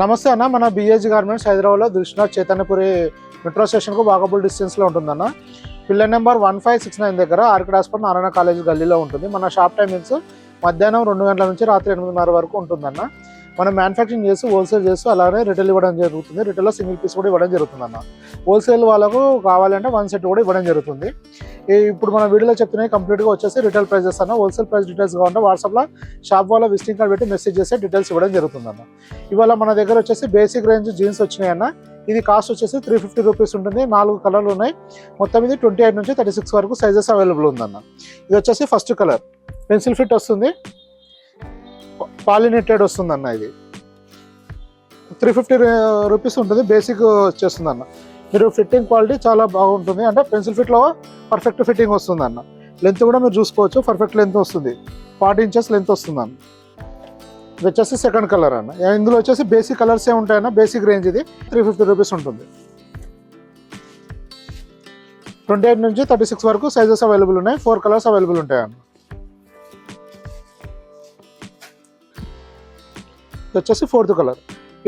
నమస్తే అన్న, మన బిఏజీ గార్మెంట్స్ హైదరాబాద్లో దృష్టినాథ్ చైతన్యపురి మెట్రో స్టేషన్కు వాకబుల్ డిస్టెన్స్లో ఉంటుందన్న. పిల్లర్ నెంబర్ 1569 దగ్గర ఆర్కిడ్ హాస్పిటల్ నారాయణ కాలేజ్ గల్లీలో ఉంటుంది. మన షాప్ టైమింగ్స్ మధ్యాహ్నం 2 గంటల నుంచి రాత్రి 8:30 వరకు ఉంటుందన్న. మనం మ్యానుఫ్యాక్చరింగ్ చేసి హోల్సేల్ చేస్తూ అలానే రిటైల్ ఇవ్వడం జరుగుతుంది. రిటైల్లో సింగిల్ పీస్ కూడా ఇవ్వడం జరుగుతుందన్న. హోల్సేల్ వాళ్ళకు కావాలంటే 1 సెట్ కూడా ఇవ్వడం జరుగుతుంది. ఇప్పుడు మన వీడియోలో చెప్తున్నాయి కంప్లీట్గా వచ్చేసి రిటైల్ ప్రైజెస్ అన్న. హోల్సేల్ ప్రైస్ డీటెయిల్స్ కావాలంటే వాట్సాప్లో షాప్ వాళ్ళ విజిటింగ్ కార్డ్ పెట్టి మెసేజ్ చేస్తే డీటెయిల్స్ ఇవ్వడం జరుగుతుందన్న. ఇవాళ మన దగ్గర వచ్చేసి బేసిక్ రేంజ్ జీన్స్ వచ్చినాయన్న. ఇది కాస్ట్ వచ్చేసి 350 రూపీస్ ఉంటుంది. 4 కలర్లు ఉన్నాయి. మొత్తం ఇది 28 నుంచి 36 వరకు సైజెస్ అవైలబుల్ ఉందన్న. ఇది వచ్చేసి ఫస్ట్ కలర్ పెన్సిల్ ఫిట్ వస్తుంది, పాలినేటెడ్ వస్తుందన్న. ఇది 350 రూపీస్ ఉంటుంది. బేసిక్ వచ్చేస్తుంది అన్న. మీరు ఫిట్టింగ్ క్వాలిటీ చాలా బాగుంటుంది. అంటే పెన్సిల్ ఫిట్లో పర్ఫెక్ట్ ఫిట్టింగ్ వస్తుంది అన్న. లెంత్ కూడా మీరు చూసుకోవచ్చు, పర్ఫెక్ట్ లెంత్ వస్తుంది. 40 ఇంచెస్ లెంత్ వస్తుంది అన్న. ఇది వచ్చేసి సెకండ్ కలర్ అన్న. ఇందులో వచ్చేసి బేసిక్ కలర్స్ ఏ ఉంటాయన్న. బేసిక్ రేంజ్ ఇది 350 రూపీస్ ఉంటుంది. 28 నుంచి 36 వరకు సైజెస్ అవైలబుల్ ఉన్నాయి. 4 కలర్స్ అవైలబుల్ ఉంటాయన్న. ఇది వచ్చేసి ఫోర్త్ కలర్.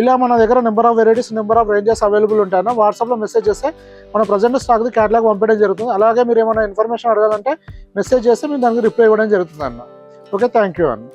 ఇలా మన దగ్గర number of varieties, number of ranges available ఉంటాయన్న. వాట్సాప్లో మెసేజ్ చేస్తే మన ప్రజెంట్ స్టాక్ది క్యాటలాగ్ పంపించడం జరుగుతుంది. అలాగే మీరు ఏమైనా ఇన్ఫర్మేషన్ అడగాలంటే మెసేజ్ చేస్తే మేము దానికి రిప్లై ఇవ్వడం జరుగుతుంది అన్న. ఓకే, థ్యాంక్ యూ అన్న.